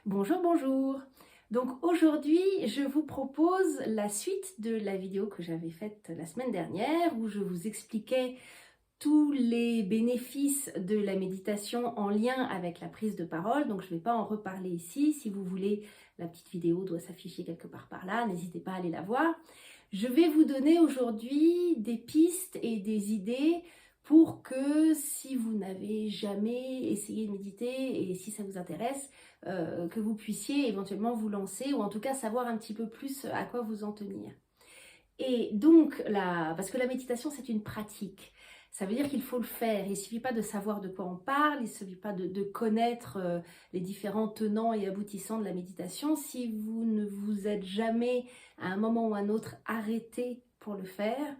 Bonjour, bonjour. Donc aujourd'hui, je vous propose la suite de la vidéo que j'avais faite la semaine dernière où je vous expliquais tous les bénéfices de la méditation en lien avec la prise de parole. Donc je ne vais pas en reparler ici. Si vous voulez, la petite vidéo doit s'afficher quelque part par là. N'hésitez pas à aller la voir. Je vais vous donner aujourd'hui des pistes et des idées pour que si vous n'avez jamais essayé de méditer et si ça vous intéresse, que vous puissiez éventuellement vous lancer ou en tout cas savoir un petit peu plus à quoi vous en tenir. Et donc, parce que la méditation, c'est une pratique. Ça veut dire qu'il faut le faire. Il ne suffit pas de savoir de quoi on parle, il ne suffit pas de connaître les différents tenants et aboutissants de la méditation. Si vous ne vous êtes jamais, à un moment ou à un autre, arrêté pour le faire,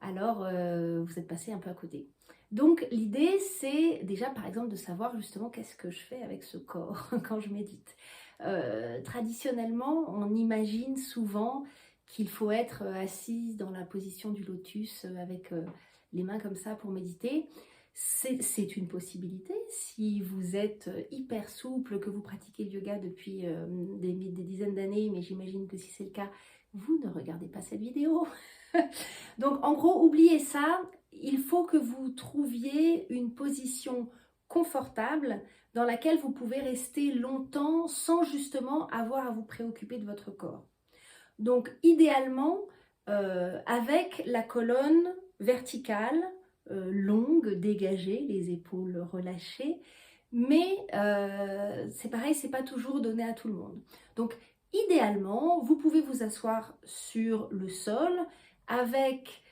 alors vous êtes passé un peu à côté. Donc, l'idée, c'est déjà, par exemple, de savoir justement qu'est-ce que je fais avec ce corps quand je médite. Traditionnellement, on imagine souvent qu'il faut être assise dans la position du lotus avec les mains comme ça pour méditer. C'est une possibilité si vous êtes hyper souple, que vous pratiquez le yoga depuis des dizaines d'années, mais j'imagine que si c'est le cas, vous ne regardez pas cette vidéo. Donc en gros, oubliez ça, il faut que vous trouviez une position confortable dans laquelle vous pouvez rester longtemps sans justement avoir à vous préoccuper de votre corps. Donc idéalement, avec la colonne verticale, longue, dégagée, les épaules relâchées, mais c'est pareil, c'est pas toujours donné à tout le monde. Donc idéalement, vous pouvez vous asseoir sur le sol avec,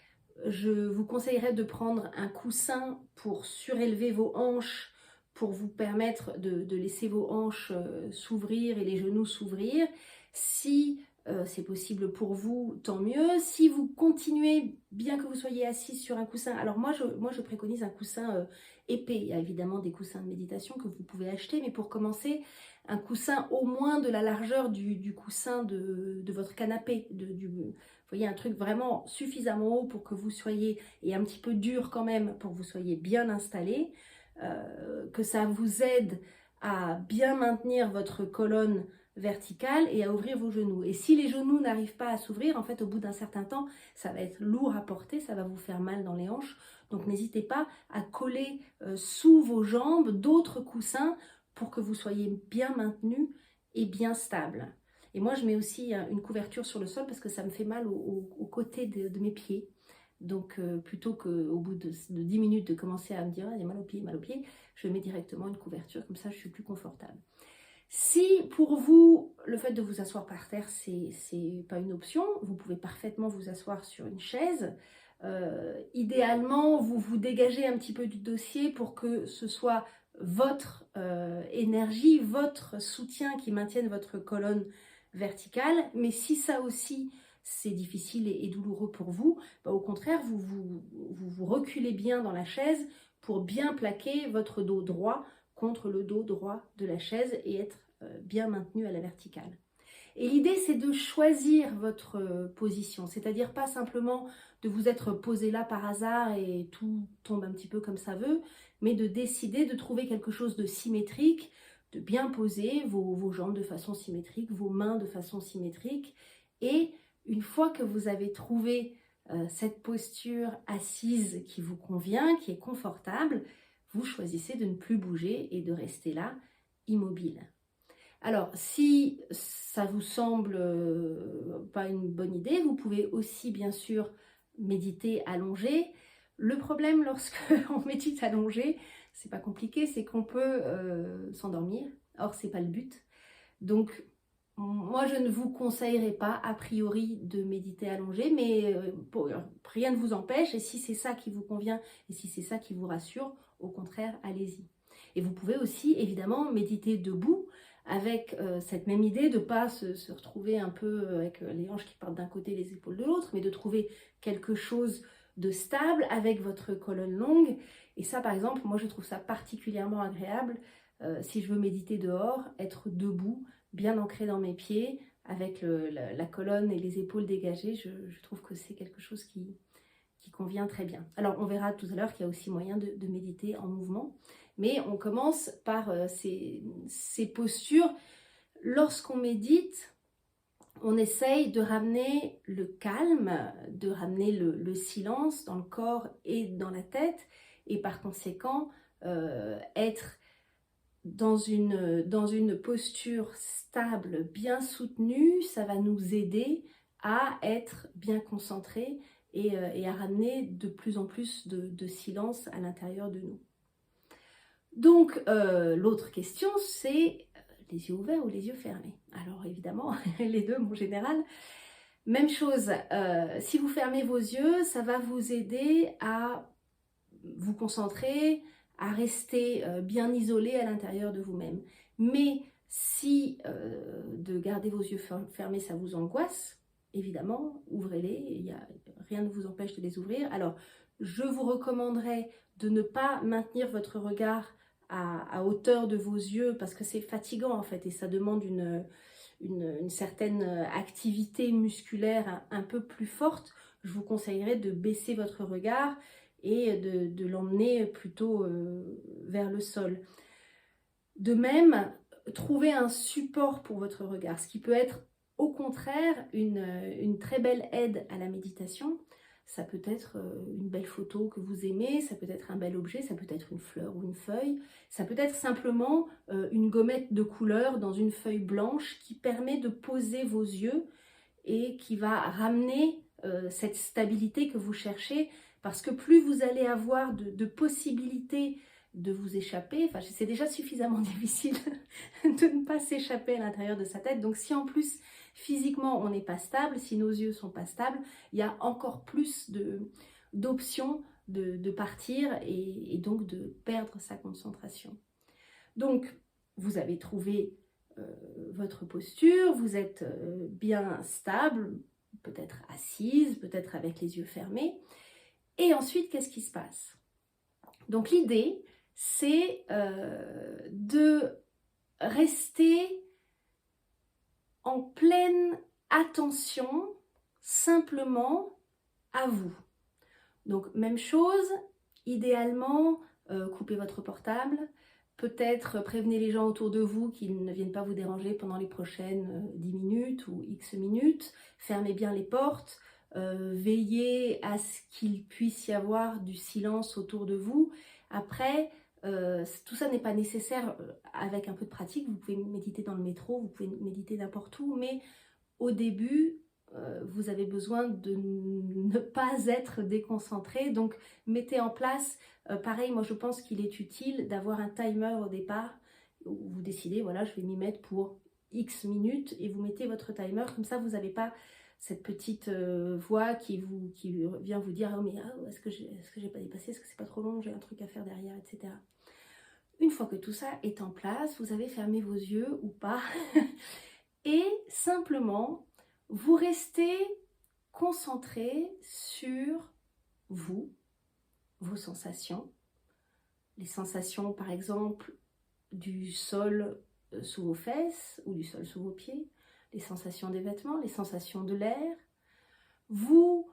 je vous conseillerais de prendre un coussin pour surélever vos hanches, pour vous permettre de laisser vos hanches s'ouvrir et les genoux s'ouvrir. Si c'est possible pour vous, tant mieux. Si vous continuez, bien que vous soyez assis sur un coussin, alors moi je préconise un coussin épais. Il y a évidemment des coussins de méditation que vous pouvez acheter, mais pour commencer, un coussin au moins de la largeur du coussin de votre canapé. Vous voyez, un truc vraiment suffisamment haut pour que vous soyez, et un petit peu dur quand même, pour que vous soyez bien installé, que ça vous aide à bien maintenir votre colonne verticale et à ouvrir vos genoux. Et si les genoux n'arrivent pas à s'ouvrir, en fait, au bout d'un certain temps, ça va être lourd à porter, ça va vous faire mal dans les hanches. Donc, n'hésitez pas à coller sous vos jambes d'autres coussins pour que vous soyez bien maintenu et bien stable. Et moi, je mets aussi une couverture sur le sol parce que ça me fait mal au côté de mes pieds. Donc, plutôt qu'au bout de 10 minutes de commencer à me dire, ah, il y a mal au pied, je mets directement une couverture, comme ça je suis plus confortable. Si pour vous, le fait de vous asseoir par terre, c'est pas une option, vous pouvez parfaitement vous asseoir sur une chaise. Idéalement, vous vous dégagez un petit peu du dossier pour que ce soit votre énergie, votre soutien qui maintienne votre colonne verticale. Mais si ça aussi, c'est difficile et douloureux pour vous, bah au contraire, vous reculez bien dans la chaise pour bien plaquer votre dos droit contre le dos droit de la chaise et être bien maintenu à la verticale. Et l'idée, c'est de choisir votre position, c'est-à-dire pas simplement de vous être posé là par hasard et tout tombe un petit peu comme ça veut, mais de décider de trouver quelque chose de symétrique, de bien poser vos jambes de façon symétrique, vos mains de façon symétrique. Et une fois que vous avez trouvé cette posture assise qui vous convient, qui est confortable, vous choisissez de ne plus bouger et de rester là, immobile. Alors, si ça vous semble pas une bonne idée, vous pouvez aussi bien sûr méditer allongé. Le problème lorsque on médite allongé, c'est pas compliqué, c'est qu'on peut s'endormir. Or, c'est pas le but. Donc, moi, je ne vous conseillerais pas a priori de méditer allongé, mais rien ne vous empêche. Et si c'est ça qui vous convient et si c'est ça qui vous rassure, au contraire, allez-y. Et vous pouvez aussi évidemment méditer debout avec cette même idée de ne pas se retrouver un peu avec les hanches qui partent d'un côté, les épaules de l'autre, mais de trouver quelque chose de stable avec votre colonne longue. Et ça, par exemple, moi, je trouve ça particulièrement agréable si je veux méditer dehors, être debout, bien ancré dans mes pieds, avec la colonne et les épaules dégagées. Je trouve que c'est quelque chose qui convient très bien. Alors, on verra tout à l'heure qu'il y a aussi moyen de méditer en mouvement, mais on commence par ces postures lorsqu'on médite, on essaye de ramener le calme, de ramener le silence dans le corps et dans la tête, et par conséquent, être dans une posture stable, bien soutenue, ça va nous aider à être bien concentrés et à ramener de plus en plus de silence à l'intérieur de nous. Donc, l'autre question, c'est les yeux ouverts ou les yeux fermés. Alors évidemment, les deux, en général, même chose. Si vous fermez vos yeux, ça va vous aider à vous concentrer, à rester bien isolé à l'intérieur de vous-même. Mais si de garder vos yeux fermés, ça vous angoisse, évidemment, ouvrez-les, rien ne vous empêche de les ouvrir. Alors, je vous recommanderais de ne pas maintenir votre regard à hauteur de vos yeux, parce que c'est fatigant en fait, et ça demande une certaine activité musculaire un peu plus forte. Je vous conseillerais de baisser votre regard et de l'emmener plutôt vers le sol. De même, trouvez un support pour votre regard, ce qui peut être au contraire une très belle aide à la méditation. Ça peut être une belle photo que vous aimez, ça peut être un bel objet, ça peut être une fleur ou une feuille, ça peut être simplement une gommette de couleur dans une feuille blanche qui permet de poser vos yeux et qui va ramener cette stabilité que vous cherchez, parce que plus vous allez avoir de possibilités de vous échapper, enfin c'est déjà suffisamment difficile de ne pas s'échapper à l'intérieur de sa tête, donc si en plus physiquement on n'est pas stable, si nos yeux sont pas stables, il y a encore plus d'options de partir et donc de perdre sa concentration. Donc vous avez trouvé votre posture, vous êtes bien stable, peut-être assise, peut-être avec les yeux fermés. Et ensuite, qu'est-ce qui se passe? Donc l'idée, c'est de rester en pleine attention simplement à vous. Donc même chose, idéalement, coupez votre portable, peut-être prévenez les gens autour de vous qu'ils ne viennent pas vous déranger pendant les prochaines 10 minutes ou X minutes, fermez bien les portes, veillez à ce qu'il puisse y avoir du silence autour de vous. Après, tout ça n'est pas nécessaire avec un peu de pratique, vous pouvez méditer dans le métro, vous pouvez méditer n'importe où, mais au début, vous avez besoin de ne pas être déconcentré, donc mettez en place, pareil, moi je pense qu'il est utile d'avoir un timer au départ, où vous décidez, voilà, je vais m'y mettre pour X minutes, et vous mettez votre timer, comme ça vous n'avez pas cette petite voix qui vient vous dire, oh mais est-ce que j'ai pas dépassé, est-ce que c'est pas trop long, j'ai un truc à faire derrière, etc. Une fois que tout ça est en place, vous avez fermé vos yeux ou pas, et simplement, vous restez concentré sur vous, vos sensations, les sensations par exemple du sol sous vos fesses ou du sol sous vos pieds, les sensations des vêtements, les sensations de l'air. Vous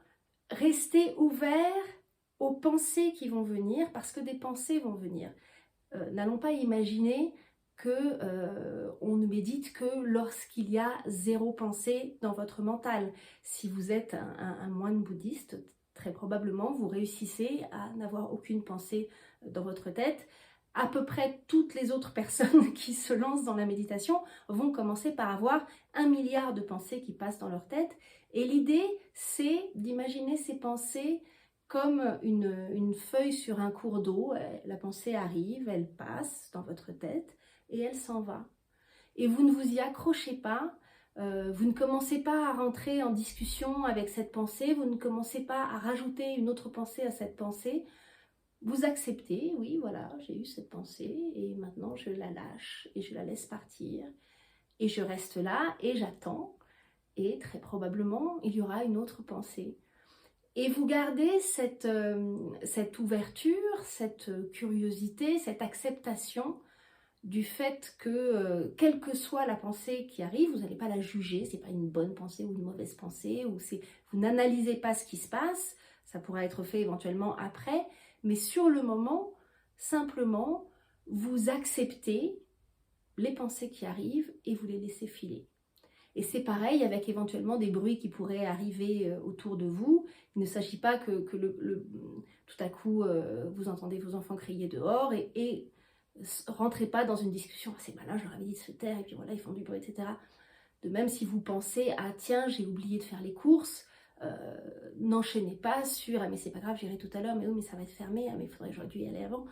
restez ouvert aux pensées qui vont venir, parce que des pensées vont venir. N'allons pas imaginer on ne médite que lorsqu'il y a zéro pensée dans votre mental. Si vous êtes un moine bouddhiste, très probablement vous réussissez à n'avoir aucune pensée dans votre tête. À peu près toutes les autres personnes qui se lancent dans la méditation vont commencer par avoir 1 milliard de pensées qui passent dans leur tête. Et l'idée, c'est d'imaginer ces pensées comme une feuille sur un cours d'eau. La pensée arrive, elle passe dans votre tête et elle s'en va. Et vous ne vous y accrochez pas, vous ne commencez pas à rentrer en discussion avec cette pensée, vous ne commencez pas à rajouter une autre pensée à cette pensée. Vous acceptez, oui, voilà, j'ai eu cette pensée et maintenant je la lâche et je la laisse partir. Et je reste là et j'attends et très probablement il y aura une autre pensée. Et vous gardez cette ouverture, cette curiosité, cette acceptation du fait que, quelle que soit la pensée qui arrive, vous n'allez pas la juger, c'est pas une bonne pensée ou une mauvaise pensée, vous n'analysez pas ce qui se passe, ça pourra être fait éventuellement après, mais sur le moment, simplement, vous acceptez les pensées qui arrivent et vous les laissez filer. Et c'est pareil avec éventuellement des bruits qui pourraient arriver autour de vous. Il ne s'agit pas que tout à coup vous entendez vos enfants crier dehors et rentrez pas dans une discussion, ah, c'est malin, je leur avais dit de se taire et puis voilà, ils font du bruit, etc. De même si vous pensez, ah tiens, j'ai oublié de faire les courses, n'enchaînez pas sur, ah mais c'est pas grave, j'irai tout à l'heure, mais oui, mais ça va être fermé, ah mais j'aurais dû y aller avant.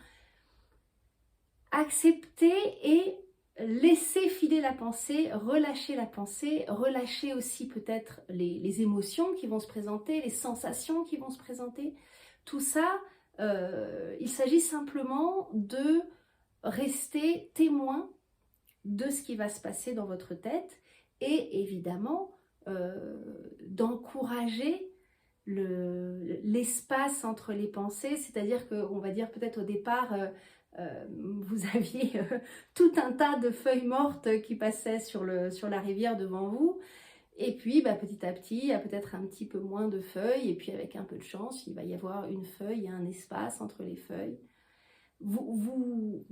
Acceptez et laissez filer la pensée, relâchez aussi peut-être les émotions qui vont se présenter, les sensations qui vont se présenter. Tout ça, il s'agit simplement de rester témoin de ce qui va se passer dans votre tête et évidemment d'encourager l'espace entre les pensées, c'est-à-dire qu'on va dire peut-être au départ vous aviez tout un tas de feuilles mortes qui passaient sur la rivière devant vous, et puis petit à petit il y a peut-être un petit peu moins de feuilles, et puis avec un peu de chance il va y avoir une feuille et un espace entre les feuilles. Vous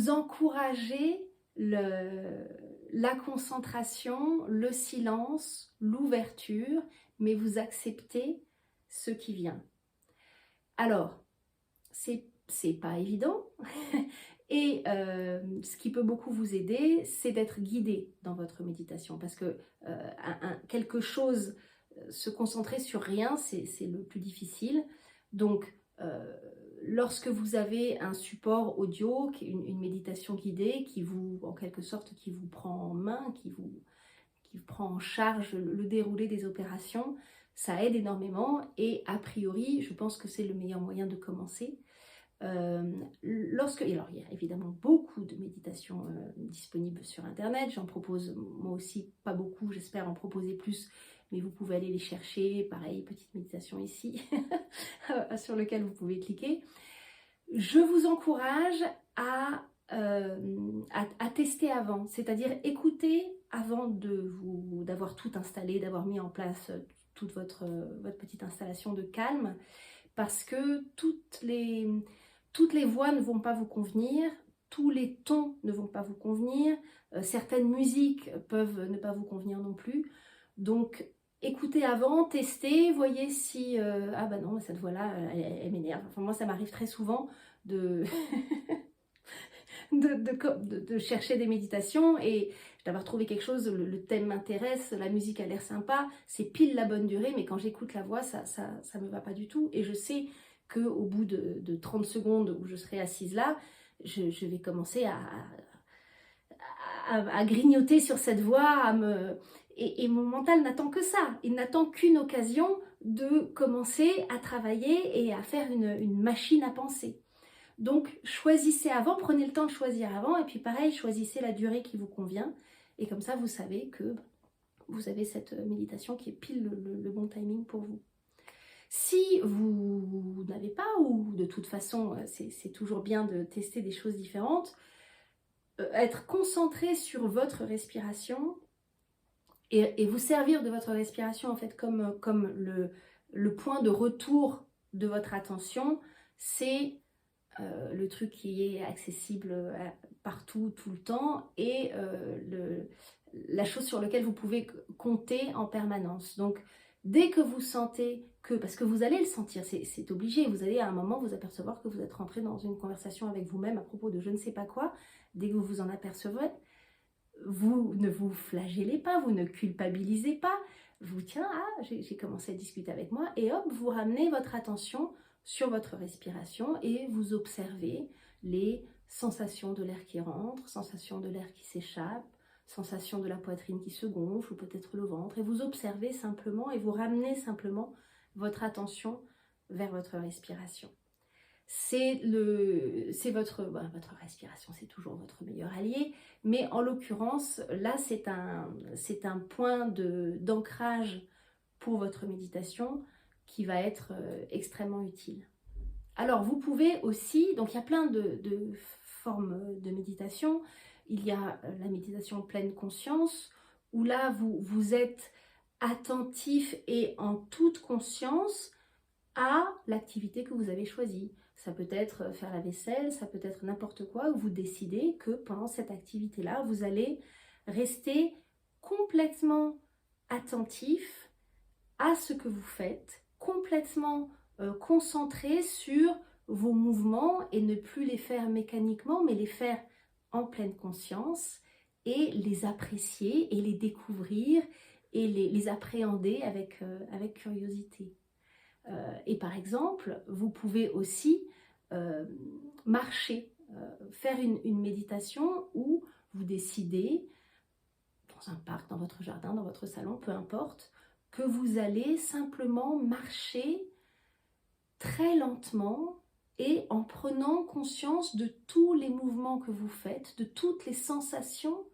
encouragez la concentration, le silence, l'ouverture, mais vous acceptez ce qui vient. Alors, c'est pas évident, et ce qui peut beaucoup vous aider, c'est d'être guidé dans votre méditation, parce que quelque chose, se concentrer sur rien, c'est le plus difficile. Donc, lorsque vous avez un support audio, une méditation guidée qui vous, en quelque sorte, qui vous prend en main, qui prend en charge le déroulé des opérations, ça aide énormément et a priori, je pense que c'est le meilleur moyen de commencer. Alors il y a évidemment beaucoup de méditations disponibles sur internet, j'en propose moi aussi pas beaucoup, j'espère en proposer plus, mais vous pouvez aller les chercher, pareil, petite méditation ici sur lequel vous pouvez cliquer. Je vous encourage à tester avant, c'est-à-dire écouter avant d'avoir tout installé, d'avoir mis en place toute votre petite installation de calme, parce que toutes les voix ne vont pas vous convenir, tous les tons ne vont pas vous convenir, certaines musiques peuvent ne pas vous convenir non plus. Donc écoutez avant, testez, voyez si ah bah non, cette voix-là, elle m'énerve. Enfin, moi, ça m'arrive très souvent de de chercher des méditations et d'avoir trouvé quelque chose, le thème m'intéresse, la musique a l'air sympa, c'est pile la bonne durée, mais quand j'écoute la voix, ça me va pas du tout. Et je sais qu'au bout de 30 secondes où je serai assise là, je vais commencer à grignoter sur cette voix, et mon mental n'attend que ça. Il n'attend qu'une occasion de commencer à travailler et à faire une machine à penser. Donc choisissez avant, prenez le temps de choisir avant, et puis pareil, choisissez la durée qui vous convient, et comme ça vous savez que vous avez cette méditation qui est pile le bon timing pour vous. Si vous n'avez pas, ou de toute façon c'est toujours bien de tester des choses différentes, être concentré sur votre respiration et vous servir de votre respiration en fait comme le point de retour de votre attention, c'est le truc qui est accessible partout, tout le temps, et la chose sur laquelle vous pouvez compter en permanence. Donc, dès que vous sentez que, parce que vous allez le sentir, c'est obligé, vous allez à un moment vous apercevoir que vous êtes rentré dans une conversation avec vous-même à propos de je ne sais pas quoi, dès que vous vous en apercevrez, vous ne vous flagellez pas, vous ne culpabilisez pas, vous tiens, ah, j'ai commencé à discuter avec moi, et hop, vous ramenez votre attention sur votre respiration et vous observez les sensations de l'air qui rentre, sensations de l'air qui s'échappe, sensations de la poitrine qui se gonfle ou peut-être le ventre, et vous observez simplement et vous ramenez simplement votre attention vers votre respiration. Votre respiration, c'est toujours votre meilleur allié, mais en l'occurrence, là, c'est un point d'ancrage pour votre méditation qui va être extrêmement utile. Alors, vous pouvez aussi, donc il y a plein de formes de méditation. Il y a la méditation pleine conscience, où là, vous êtes attentif et en toute conscience à l'activité que vous avez choisie. ça peut être faire la vaisselle, ça peut être n'importe quoi, où vous décidez que pendant cette activité-là, vous allez rester complètement attentif à ce que vous faites, complètement concentré sur vos mouvements et ne plus les faire mécaniquement, mais les faire en pleine conscience et les apprécier et les découvrir et les appréhender avec curiosité. Et par exemple, vous pouvez aussi marcher, faire une méditation où vous décidez, dans un parc, dans votre jardin, dans votre salon, peu importe, que vous allez simplement marcher très lentement et en prenant conscience de tous les mouvements que vous faites, de toutes les sensations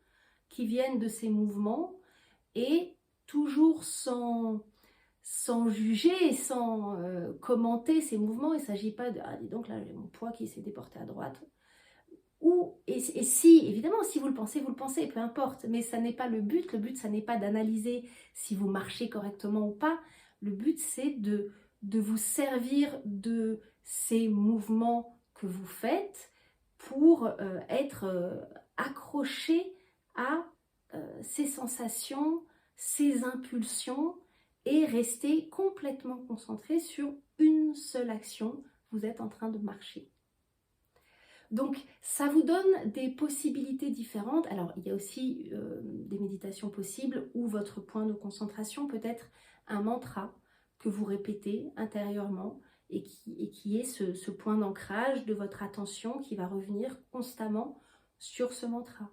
qui viennent de ces mouvements et toujours sans juger, sans commenter ces mouvements. Il ne s'agit pas de « ah dis donc là j'ai mon poids qui s'est déporté à droite ». Et si, évidemment, si vous le pensez, peu importe, mais ça n'est pas le but. Le but, ça n'est pas d'analyser si vous marchez correctement ou pas. Le but, c'est de vous servir de ces mouvements que vous faites pour être accroché à ces sensations, ces impulsions et rester complètement concentré sur une seule action. Vous êtes en train de marcher. Donc, ça vous donne des possibilités différentes. Alors, il y a aussi des méditations possibles où votre point de concentration peut être un mantra que vous répétez intérieurement et qui est ce point d'ancrage de votre attention qui va revenir constamment sur ce mantra.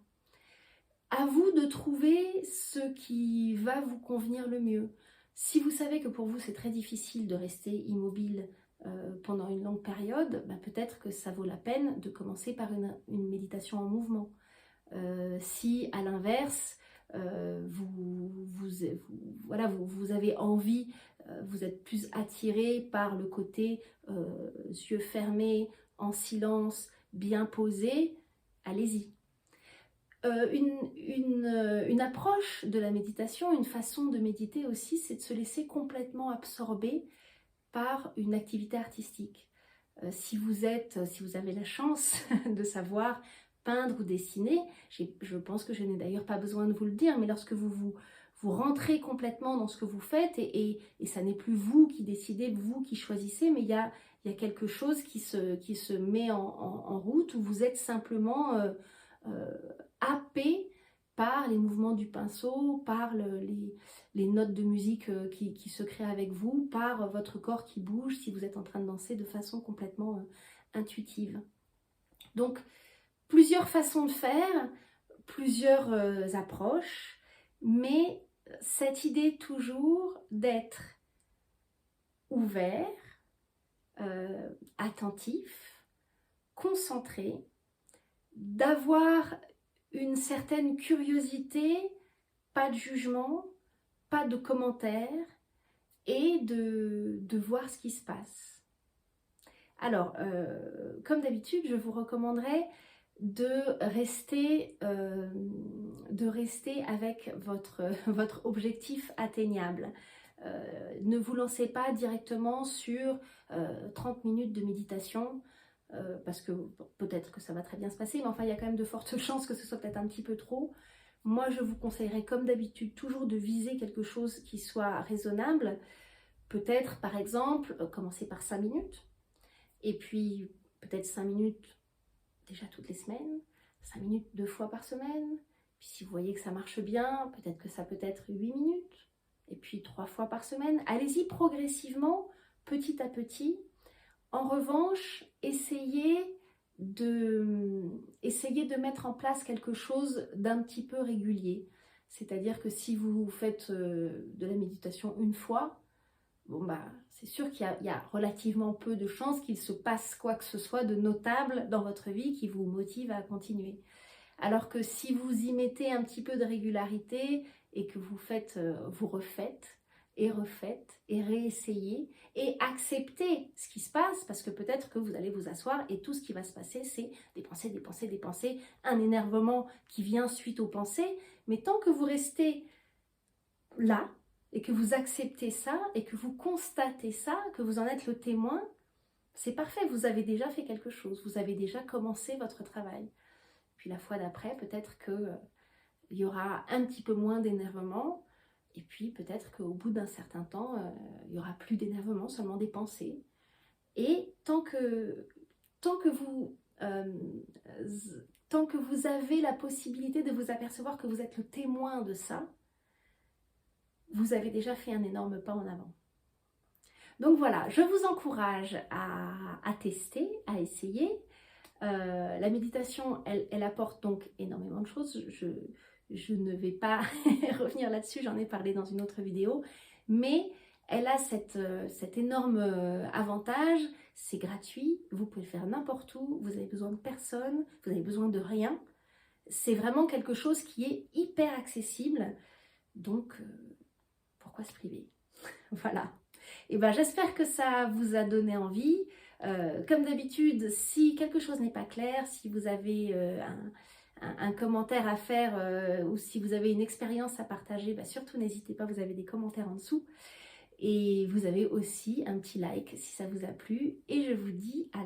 À vous de trouver ce qui va vous convenir le mieux. Si vous savez que pour vous, c'est très difficile de rester immobile pendant une longue période, peut-être que ça vaut la peine de commencer par une méditation en mouvement. Si à l'inverse, vous avez envie, vous êtes plus attiré par le côté yeux fermés, en silence, bien posé, allez-y. Une approche de la méditation, une façon de méditer aussi, c'est de se laisser complètement absorber par une activité artistique. Si vous avez la chance de savoir peindre ou dessiner, je pense que je n'ai d'ailleurs pas besoin de vous le dire, mais lorsque vous rentrez complètement dans ce que vous faites et ça n'est plus vous qui décidez, vous qui choisissez, mais il y a quelque chose qui se met en route où vous êtes simplement happé par les mouvements du pinceau, par les notes de musique qui se créent avec vous, par votre corps qui bouge si vous êtes en train de danser de façon complètement intuitive. Donc, plusieurs façons de faire, plusieurs approches, mais cette idée toujours d'être ouvert, attentif, concentré, d'avoir une certaine curiosité, pas de jugement, pas de commentaires et de voir ce qui se passe. Alors, comme d'habitude, je vous recommanderais de rester avec votre objectif atteignable. Ne vous lancez pas directement sur 30 minutes de méditation, parce que peut-être que ça va très bien se passer, mais enfin il y a quand même de fortes chances que ce soit peut-être un petit peu trop. Moi je vous conseillerais comme d'habitude toujours de viser quelque chose qui soit raisonnable. Peut-être par exemple commencer par 5 minutes, et puis peut-être 5 minutes déjà toutes les semaines, 5 minutes 2 fois par semaine, puis si vous voyez que ça marche bien, peut-être que ça peut être 8 minutes, et puis 3 fois par semaine. Allez-y progressivement, petit à petit. En revanche, essayez de mettre en place quelque chose d'un petit peu régulier. C'est-à-dire que si vous faites de la méditation une fois, c'est sûr qu'il y a relativement peu de chances qu'il se passe quoi que ce soit de notable dans votre vie qui vous motive à continuer. Alors que si vous y mettez un petit peu de régularité et que vous refaites et réessayez et acceptez ce qui se passe, parce que peut-être que vous allez vous asseoir et tout ce qui va se passer, c'est des pensées, un énervement qui vient suite aux pensées. Mais tant que vous restez là et que vous acceptez ça et que vous constatez ça, que vous en êtes le témoin, c'est parfait, vous avez déjà fait quelque chose, vous avez déjà commencé votre travail. Puis la fois d'après, peut-être qu'il y aura un petit peu moins d'énervement, et puis peut-être qu'au bout d'un certain temps, il n'y aura plus d'énervement, seulement des pensées. Et tant que vous, tant que vous avez la possibilité de vous apercevoir que vous êtes le témoin de ça, vous avez déjà fait un énorme pas en avant. Donc voilà, je vous encourage à tester, à essayer. La méditation, elle apporte donc énormément de choses. Je ne vais pas revenir là-dessus, j'en ai parlé dans une autre vidéo. Mais elle a cet énorme avantage, c'est gratuit, vous pouvez le faire n'importe où, vous avez besoin de personne, vous avez besoin de rien. C'est vraiment quelque chose qui est hyper accessible, donc pourquoi se priver? Voilà. Et ben j'espère que ça vous a donné envie. Comme d'habitude, si quelque chose n'est pas clair, si vous avez un commentaire à faire ou si vous avez une expérience à partager, bah surtout n'hésitez pas, vous avez des commentaires en dessous. Et vous avez aussi un petit like si ça vous a plu. Et je vous dis à